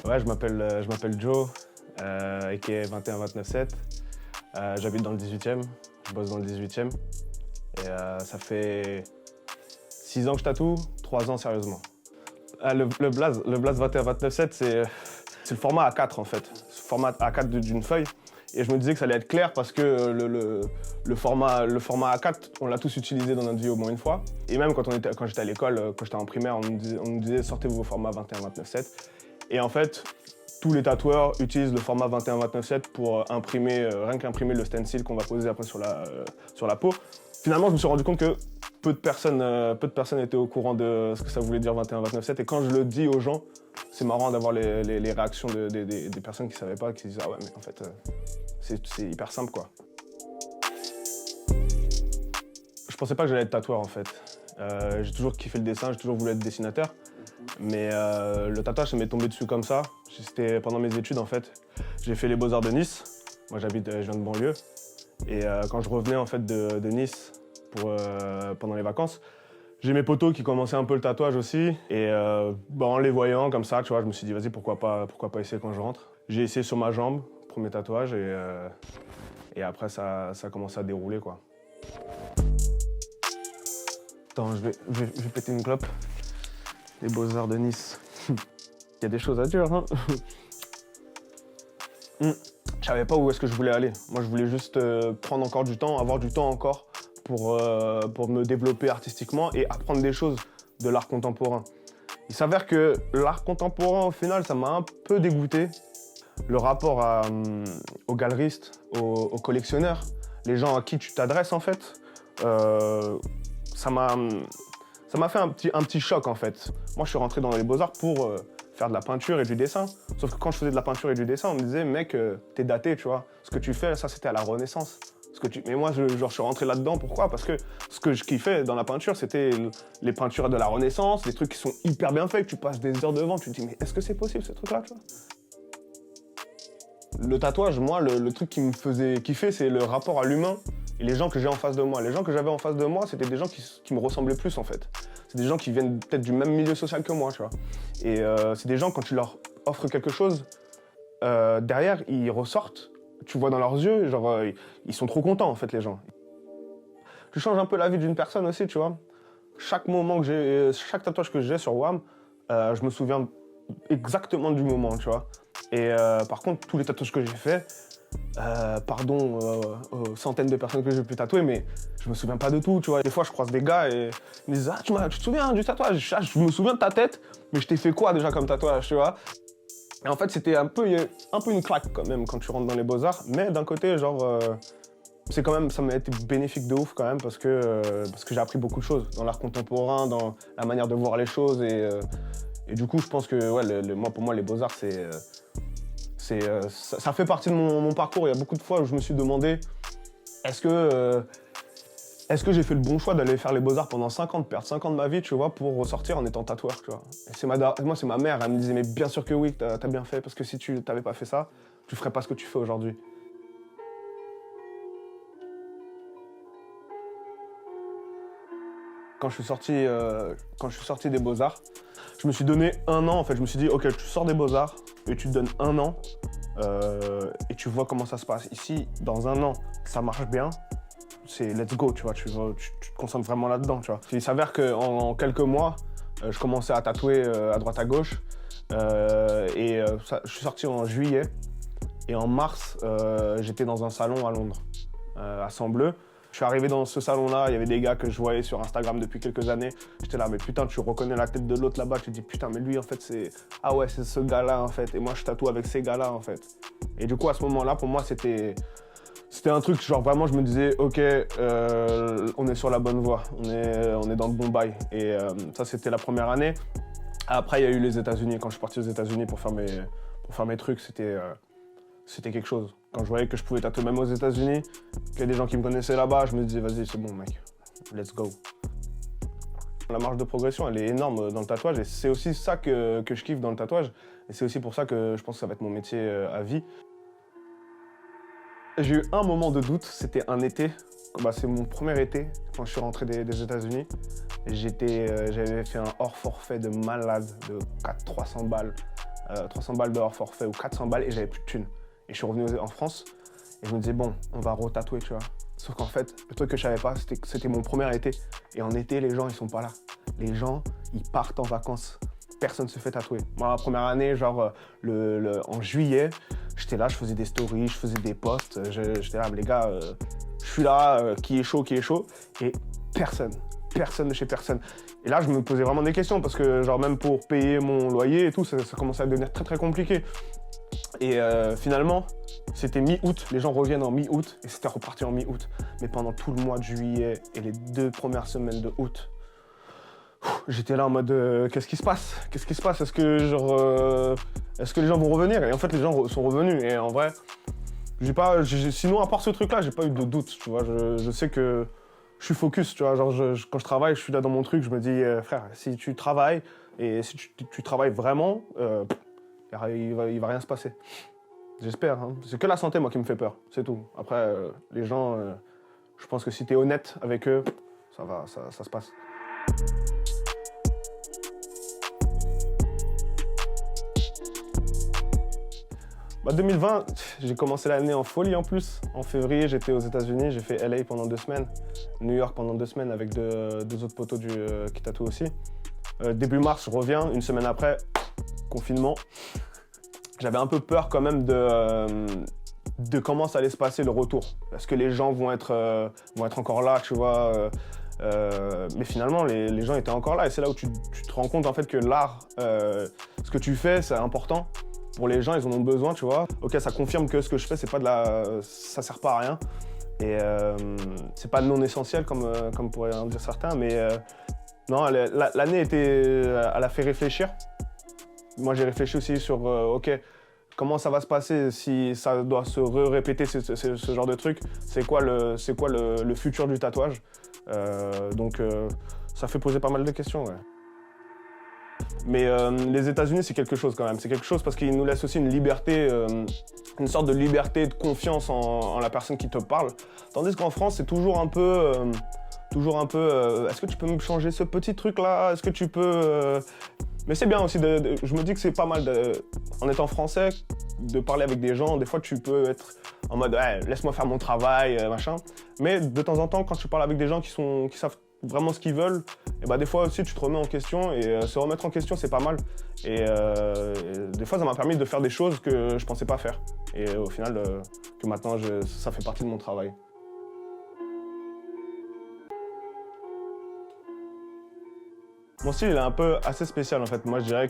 Ouais, je m'appelle Joe, aka 21297. J'habite dans le 18e, je bosse dans le 18e. Et ça fait 6 ans que je tatoue, 3 ans sérieusement. Le blaze 21297, c'est le format A4 en fait. Ce format A4 d'une feuille. Et je me disais que ça allait être clair parce que le format A4, on l'a tous utilisé dans notre vie au moins une fois. Et même quand j'étais à l'école, quand j'étais en primaire, on nous disait sortez vos formats 21-29-7. Et en fait, tous les tatoueurs utilisent le format 21-29-7 pour imprimer, rien qu'imprimer le stencil qu'on va poser après sur la peau. Finalement, je me suis rendu compte que peu de personnes étaient au courant de ce que ça voulait dire 21-29-7. Et quand je le dis aux gens, c'est marrant d'avoir les réactions des personnes qui ne savaient pas, qui se disent « Ah ouais, mais en fait, c'est hyper simple, quoi. » Je pensais pas que j'allais être tatoueur, en fait. J'ai toujours kiffé le dessin, j'ai toujours voulu être dessinateur. Mais le tatouage, ça m'est tombé dessus comme ça. C'était pendant mes études, en fait. J'ai fait les Beaux-Arts de Nice. Moi, je viens de banlieue. Et quand je revenais, en fait, de Nice pendant les vacances, j'ai mes potos qui commençaient un peu le tatouage aussi. Et en les voyant comme ça, tu vois, je me suis dit, vas-y, pourquoi pas essayer quand je rentre. J'ai essayé sur ma jambe, premier tatouage, et après, ça a commencé à dérouler, quoi. Attends, je vais péter une clope. Les Beaux-Arts de Nice. Il y a des choses à dire, hein. Je savais pas où est-ce que je voulais aller. Moi, je voulais juste prendre encore du temps, avoir du temps encore pour me développer artistiquement et apprendre des choses de l'art contemporain. Il s'avère que l'art contemporain, au final, ça m'a un peu dégoûté. Le rapport aux galeristes, aux collectionneurs, les gens à qui tu t'adresses, en fait, ça m'a fait un petit choc, en fait. Moi, je suis rentré dans les Beaux-Arts pour faire de la peinture et du dessin. Sauf que quand je faisais de la peinture et du dessin, on me disait « Mec, t'es daté, tu vois. Ce que tu fais, ça, c'était à la Renaissance. » Mais moi, je suis rentré là-dedans. Pourquoi? Parce que ce que je kiffais dans la peinture, c'était les peintures de la Renaissance, les trucs qui sont hyper bien faits, que tu passes des heures devant. Tu te dis « Mais est-ce que c'est possible, ce truc-là, tu vois ?» Le tatouage, moi, le truc qui me faisait kiffer, c'est le rapport à l'humain et les gens que j'ai en face de moi. Les gens que j'avais en face de moi, c'était des gens qui me ressemblaient plus, en fait. C'est des gens qui viennent peut-être du même milieu social que moi, tu vois. Et c'est des gens, quand tu leur offres quelque chose, derrière, ils ressortent, tu vois dans leurs yeux, genre, ils sont trop contents, en fait, les gens. Tu changes un peu la vie d'une personne aussi, tu vois. Chaque tatouage que j'ai sur WAM, je me souviens exactement du moment, tu vois. Et par contre, tous les tatouages que j'ai faits, pardon aux centaines de personnes que j'ai pu tatouer, mais je me souviens pas de tout, tu vois. Des fois, je croise des gars et ils me disent « Ah, tu te souviens du tatouage? Je me souviens de ta tête, mais je t'ai fait quoi déjà comme tatouage, tu vois ?» Et en fait, c'était un peu une claque quand même quand tu rentres dans les Beaux-Arts, mais d'un côté, genre, c'est quand même, ça m'a été bénéfique de ouf quand même parce que j'ai appris beaucoup de choses dans l'art contemporain, dans la manière de voir les choses et du coup, je pense que ouais, pour moi, les Beaux-Arts, ça fait partie de mon parcours. Il y a beaucoup de fois où je me suis demandé est-ce que j'ai fait le bon choix d'aller faire les Beaux-Arts pendant 5 ans, de perdre 5 ans de ma vie, tu vois, pour ressortir en étant tatoueur, tu vois. Et moi, c'est ma mère, elle me disait, mais bien sûr que oui, t'as bien fait, parce que si tu t'avais pas fait ça, tu ferais pas ce que tu fais aujourd'hui. Quand je suis sorti des Beaux-Arts, je me suis donné 1 an, en fait. Je me suis dit, ok, tu sors des Beaux-Arts et tu te donnes 1 an et tu vois comment ça se passe. Ici, dans 1 an, ça marche bien. C'est let's go, tu vois, tu te concentres vraiment là-dedans, tu vois. Il s'avère qu'en quelques mois, je commençais à tatouer à droite à gauche. Je suis sorti en juillet. Et en mars, j'étais dans un salon à Londres, à Saint-Bleu. Je suis arrivé dans ce salon-là, il y avait des gars que je voyais sur Instagram depuis quelques années. J'étais là, mais putain, tu reconnais la tête de l'autre là-bas. Tu te dis, putain, mais lui, en fait, c'est... Ah ouais, c'est ce gars-là, en fait. Et moi, je tatoue avec ces gars-là, en fait. Et du coup, à ce moment-là, pour moi, c'était un truc, genre vraiment, je me disais, ok, on est sur la bonne voie, on est dans le bon bail. Et ça, c'était la première année. Après, il y a eu les États-Unis. Quand je suis parti aux États-Unis pour faire mes trucs, c'était quelque chose. Quand je voyais que je pouvais tatouer même aux États-Unis, qu'il y a des gens qui me connaissaient là-bas, je me disais, vas-y, c'est bon, mec, let's go. La marge de progression, elle est énorme dans le tatouage et c'est aussi ça que je kiffe dans le tatouage. Et c'est aussi pour ça que je pense que ça va être mon métier à vie. J'ai eu un moment de doute, c'était un été. C'est mon premier été quand je suis rentré des États-Unis. J'avais fait un hors forfait de malade de 300 balles. 300 balles de hors forfait ou 400 balles et j'avais plus de thunes. Et je suis revenu en France et je me disais, bon, on va retatouer, tu vois. Sauf qu'en fait, le truc que je savais pas, c'était mon premier été. Et en été, les gens, ils sont pas là. Les gens, ils partent en vacances. Personne se fait tatouer. Moi, la première année, genre en juillet, j'étais là, je faisais des stories, je faisais des posts. J'étais là, les gars, je suis là, qui est chaud, qui est chaud. Et personne de chez personne. Et là, je me posais vraiment des questions parce que, genre, même pour payer mon loyer et tout, ça commençait à devenir très, très compliqué. Et finalement, c'était mi-août, les gens reviennent en mi-août et c'était reparti en mi-août. Mais pendant tout le mois de juillet et les 2 premières semaines de août, j'étais là en mode qu'est-ce qui se passe? Qu'est-ce qui se passe? Est-ce que les gens vont revenir? Et en fait, les gens sont revenus. Et en vrai, sinon, à part ce truc-là, j'ai pas eu de doute, tu vois. Je sais que je suis focus, tu vois. Genre, quand je travaille, je suis là dans mon truc, je me dis, frère, si tu travailles et si tu travailles vraiment, il va rien se passer. J'espère. Hein. C'est que la santé, moi, qui me fait peur. C'est tout. Après, les gens, je pense que si tu es honnête avec eux, ça se passe. Bah 2020, j'ai commencé l'année en folie en plus. En février, j'étais aux États-Unis, j'ai fait LA pendant 2 semaines, New York pendant 2 semaines avec deux autres potos qui tatouent aussi. Début mars, je reviens, une semaine après, confinement. J'avais un peu peur quand même de comment ça allait se passer le retour. Est-ce que les gens vont être encore là, tu vois mais finalement, les gens étaient encore là et c'est là où tu te rends compte en fait que l'art, ce que tu fais, c'est important. Pour les gens, ils en ont besoin, tu vois. Ok, ça confirme que ce que je fais, ça sert pas à rien. Et c'est pas non essentiel comme pourraient en dire certains, mais non, l'année elle a fait réfléchir. Moi, j'ai réfléchi aussi sur, ok, comment ça va se passer si ça doit se répéter ce genre de truc. C'est quoi le futur du tatouage? Donc, ça fait poser pas mal de questions, ouais. Mais les États-Unis, c'est quelque chose quand même. C'est quelque chose parce qu'ils nous laissent aussi une liberté, une sorte de liberté de confiance en la personne qui te parle. Tandis qu'en France, c'est toujours un peu, est-ce que tu peux me changer ce petit truc-là? Est-ce que tu peux... Mais c'est bien aussi, je me dis que c'est pas mal, en étant français, de parler avec des gens. Des fois, tu peux être en mode hey, « laisse-moi faire mon travail, machin ». Mais de temps en temps, quand tu parles avec des gens qui savent vraiment ce qu'ils veulent, et bah, des fois aussi, tu te remets en question. Et se remettre en question, c'est pas mal. Et des fois, ça m'a permis de faire des choses que je pensais pas faire. Et au final, que maintenant, ça fait partie de mon travail. Mon style il est un peu assez spécial en fait. Moi je dirais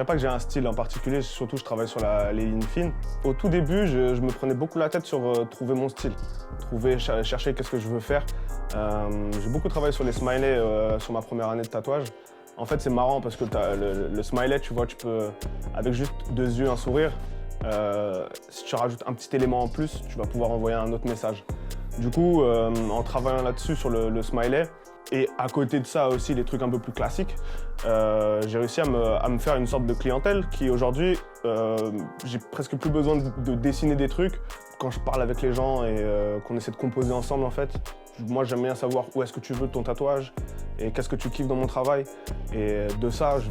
pas que j'ai un style en particulier, surtout je travaille sur les lignes fines. Au tout début, je me prenais beaucoup la tête sur trouver mon style, chercher qu'est-ce que je veux faire. J'ai beaucoup travaillé sur les smileys sur ma première année de tatouage. En fait c'est marrant parce que le smiley, tu vois, tu peux, avec juste 2 yeux, un sourire, si tu rajoutes un petit élément en plus, tu vas pouvoir envoyer un autre message. Du coup, en travaillant là-dessus sur le smiley, et à côté de ça aussi les trucs un peu plus classiques, j'ai réussi à me faire une sorte de clientèle qui aujourd'hui, j'ai presque plus besoin de dessiner des trucs. Quand je parle avec les gens et qu'on essaie de composer ensemble en fait, moi j'aime bien savoir où est-ce que tu veux ton tatouage et qu'est-ce que tu kiffes dans mon travail. Et de ça, je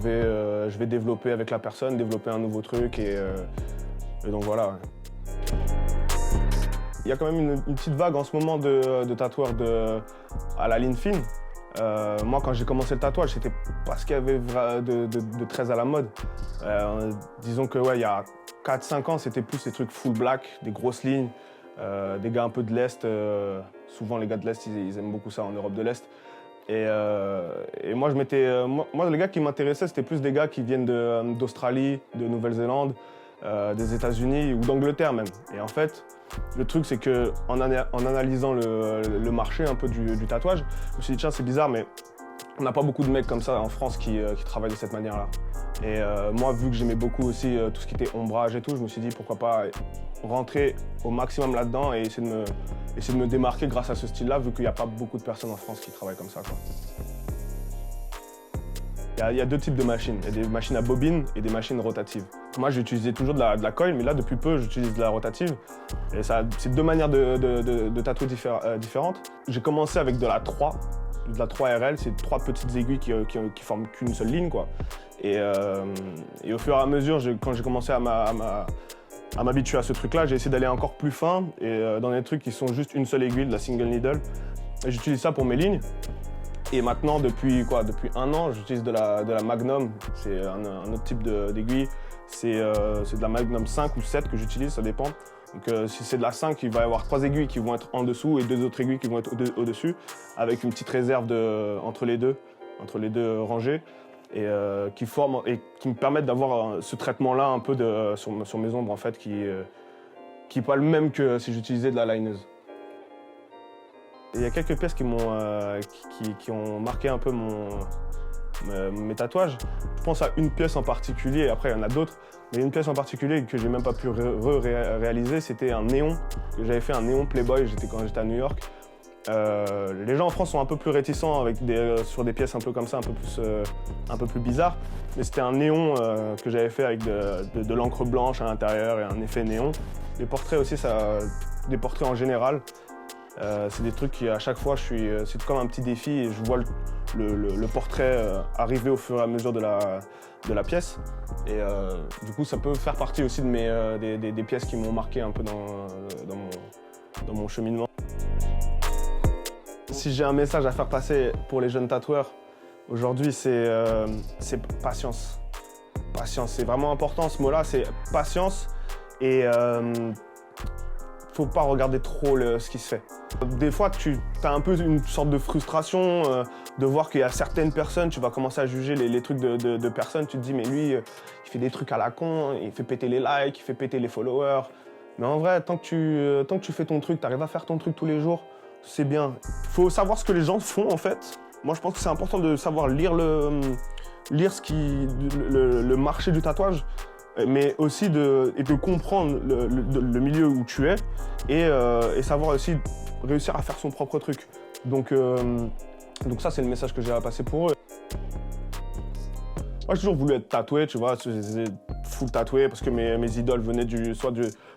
vais développer avec la personne, développer un nouveau truc et donc voilà. Il y a quand même une petite vague en ce moment de tatoueurs à la ligne fine. Moi, quand j'ai commencé le tatouage, c'était parce qu'il y avait de très à la mode. Disons que ouais, il y a 4-5 ans, c'était plus ces trucs full black, des grosses lignes, des gars un peu de l'Est. Souvent, les gars de l'Est, ils aiment beaucoup ça en Europe de l'Est. Et moi, les gars qui m'intéressaient, c'était plus des gars qui viennent d'Australie, de Nouvelle-Zélande, des États-Unis ou d'Angleterre même. Et en fait, le truc, c'est qu'en analysant le marché un peu du tatouage, je me suis dit, tiens, c'est bizarre, mais on n'a pas beaucoup de mecs comme ça en France qui travaillent de cette manière-là. Et moi, vu que j'aimais beaucoup aussi tout ce qui était ombrage et tout, je me suis dit, pourquoi pas rentrer au maximum là-dedans et essayer de me démarquer grâce à ce style-là, vu qu'il n'y a pas beaucoup de personnes en France qui travaillent comme ça, quoi. Il y a 2 types de machines. Il y a des machines à bobine et des machines rotatives. Moi, j'utilisais toujours de la coil, mais là, depuis peu, j'utilise de la rotative. Et c'est 2 manières de tatouer différentes. J'ai commencé avec de la 3. de la 3RL, c'est 3 petites aiguilles qui forment qu'une seule ligne, quoi. Et au fur et à mesure, quand j'ai commencé à m'habituer à ce truc-là, j'ai essayé d'aller encore plus fin et dans des trucs qui sont juste une seule aiguille, de la single needle. Et j'utilise ça pour mes lignes. Et maintenant, depuis 1 an, j'utilise de la Magnum. C'est un autre type d'aiguille. C'est de la Magnum 5 ou 7 que j'utilise, ça dépend. Donc si c'est de la 5, il va y avoir 3 aiguilles qui vont être en dessous et 2 autres aiguilles qui vont être au-dessus, avec une petite réserve entre les deux rangées, et qui me permettent d'avoir ce traitement-là un peu sur mes ombres, en fait, qui n'est pas le même que si j'utilisais de la lineuse. Il y a quelques pièces qui ont marqué un peu mes tatouages. Je pense à une pièce en particulier, après il y en a d'autres, mais une pièce en particulier que j'ai même pas pu réaliser, c'était un néon, que j'avais fait un néon Playboy quand j'étais à New York. Les gens en France sont un peu plus réticents sur des pièces un peu comme ça, un peu plus bizarres, mais c'était un néon que j'avais fait avec de l'encre blanche à l'intérieur et un effet néon. Les portraits aussi, des portraits en général. C'est des trucs qui, à chaque fois, c'est comme un petit défi et je vois le portrait arriver au fur et à mesure de la pièce. Et du coup, ça peut faire partie aussi des pièces qui m'ont marqué un peu dans mon cheminement. Si j'ai un message à faire passer pour les jeunes tatoueurs, aujourd'hui, c'est patience. Patience, c'est vraiment important ce mot-là, c'est patience et faut pas regarder trop ce qui se fait. Des fois, tu as un peu une sorte de frustration de voir qu'il y a certaines personnes, tu vas commencer à juger les trucs de personnes, tu te dis mais lui, il fait des trucs à la con, il fait péter les likes, il fait péter les followers. Mais en vrai, tant que tu fais ton truc, tu arrives à faire ton truc tous les jours, c'est bien. Il faut savoir ce que les gens font en fait. Moi, je pense que c'est important de savoir lire le marché du tatouage, mais aussi de comprendre le milieu où tu es et savoir aussi réussir à faire son propre truc. Donc ça, c'est le message que j'ai à passer pour eux. Moi, j'ai toujours voulu être tatoué, tu vois, full tatoué parce que mes idoles venaient soit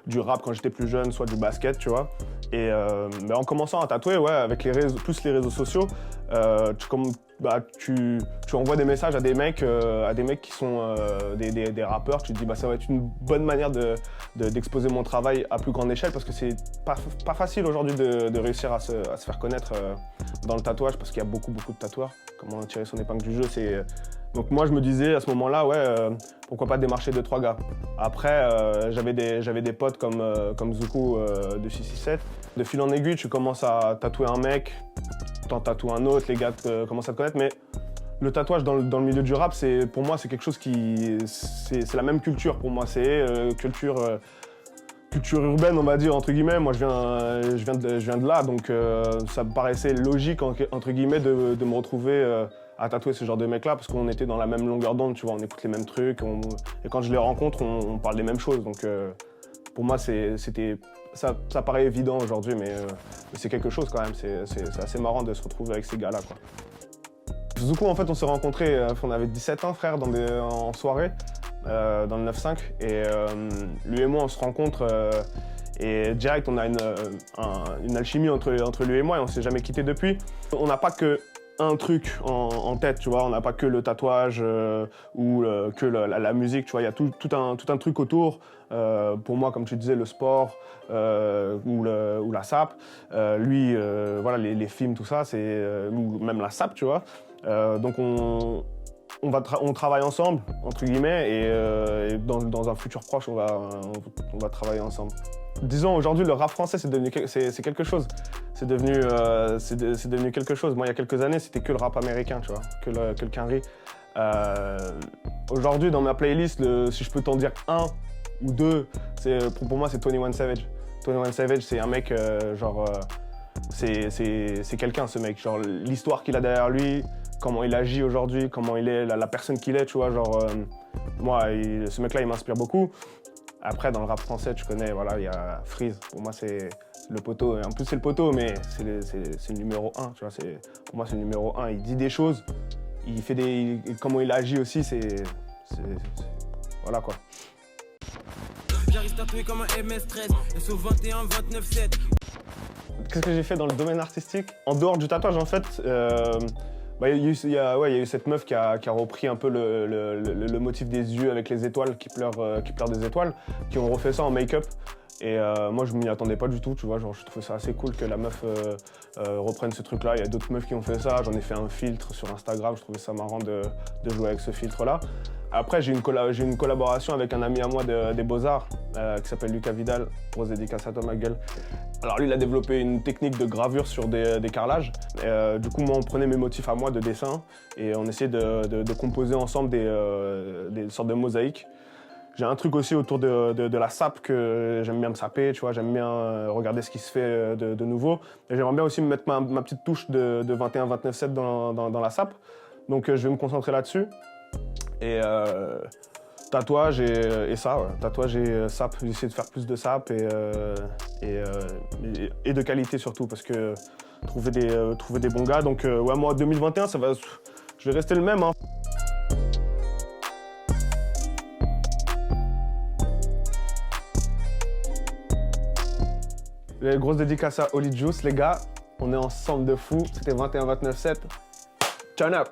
du rap quand j'étais plus jeune, soit du basket, tu vois. Et mais en commençant à tatouer, ouais, avec les réseaux sociaux, tu envoies des messages à des mecs qui sont des rappeurs. Tu te dis bah ça va être une bonne manière d'exposer mon travail à plus grande échelle parce que c'est pas facile aujourd'hui de réussir à se faire connaître dans le tatouage parce qu'il y a beaucoup de tatoueurs. Comment tirer son épingle du jeu, donc moi je me disais à ce moment-là, pourquoi pas démarcher 2-3 gars. Après, j'avais des potes comme Zuku de 667. De fil en aiguille, tu commences à tatouer un mec, t'en tatoues un autre, les gars commencent à te connaître. Mais le tatouage dans le milieu du rap, pour moi, c'est quelque chose c'est la même culture pour moi. C'est culture urbaine, on va dire, entre guillemets. Moi, je viens de là, donc ça me paraissait logique, entre guillemets, de me retrouver à tatouer ce genre de mecs-là, parce qu'on était dans la même longueur d'onde, tu vois, on écoute les mêmes trucs, et quand je les rencontre, on parle des mêmes choses. Donc pour moi, ça paraît évident aujourd'hui, mais c'est quelque chose quand même. C'est assez marrant de se retrouver avec ces gars-là, quoi. Zuko, en fait, on s'est rencontrés, on avait 17 ans, frère, en soirée, dans le 9-5, et lui et moi, on se rencontre, et direct, on a une alchimie entre lui et moi, et on s'est jamais quitté depuis. On n'a pas que un truc en tête, tu vois, on n'a pas que le tatouage ou que la musique, tu vois, il y a tout un truc autour. Pour moi, comme tu disais, le sport ou la SAP. Lui, voilà, les films, tout ça, ou même la SAP, tu vois. Donc on travaille ensemble, entre guillemets, et dans un futur proche, on va travailler ensemble. Disons, aujourd'hui, le rap français, c'est quelque chose. C'est devenu quelque chose. Moi, il y a quelques années, c'était que le rap américain, tu vois, que le quinri. Aujourd'hui, dans ma playlist, si je peux t'en dire un ou deux, pour moi, c'est 21 Savage. 21 Savage, c'est un mec, c'est quelqu'un, ce mec. Genre, l'histoire qu'il a derrière lui, comment il agit aujourd'hui, comment il est, la personne qu'il est, tu vois, moi, ce mec-là, il m'inspire beaucoup. Après, dans le rap français, tu connais, voilà, il y a Freeze. Pour moi, c'est le poteau. En plus, c'est le poteau, mais c'est le numéro 1, tu vois. Pour moi, c'est le numéro 1. Il dit des choses, il fait comment il agit aussi, voilà, quoi. J'arrive tatoué comme un MS-13, SO 21, 29-7. Qu'est-ce que j'ai fait dans le domaine artistique? En dehors du tatouage, en fait, il y a eu cette meuf qui a repris un peu le motif des yeux avec les étoiles qui pleurent des étoiles, qui ont refait ça en make-up. Et moi, je m'y attendais pas du tout, tu vois. Genre, je trouvais ça assez cool que la meuf reprenne ce truc-là. Il y a d'autres meufs qui ont fait ça. J'en ai fait un filtre sur Instagram. Je trouvais ça marrant de jouer avec ce filtre-là. Après, j'ai une collaboration avec un ami à moi des Beaux-Arts qui s'appelle Lucas Vidal. Grosse dédicace à toi, ma gueule. Alors lui, il a développé une technique de gravure sur des carrelages. Du coup, moi, on prenait mes motifs à moi de dessin et on essayait de composer ensemble des sortes de mosaïques. J'ai un truc aussi autour de la sape que j'aime bien me saper, tu vois, j'aime bien regarder ce qui se fait de nouveau. Et j'aimerais bien aussi me mettre ma petite touche de 21-29-7 dans la sape. Donc je vais me concentrer là-dessus. Et tatouage et ça, ouais. Tatouage et sape, j'ai essayé de faire plus de sape et de qualité surtout, parce que trouver des bons gars. Donc ouais, moi 2021, je vais rester le même, hein. Grosse dédicace à Holy Juice, les gars. On est ensemble de fou. C'était 21-29-7. Turn up!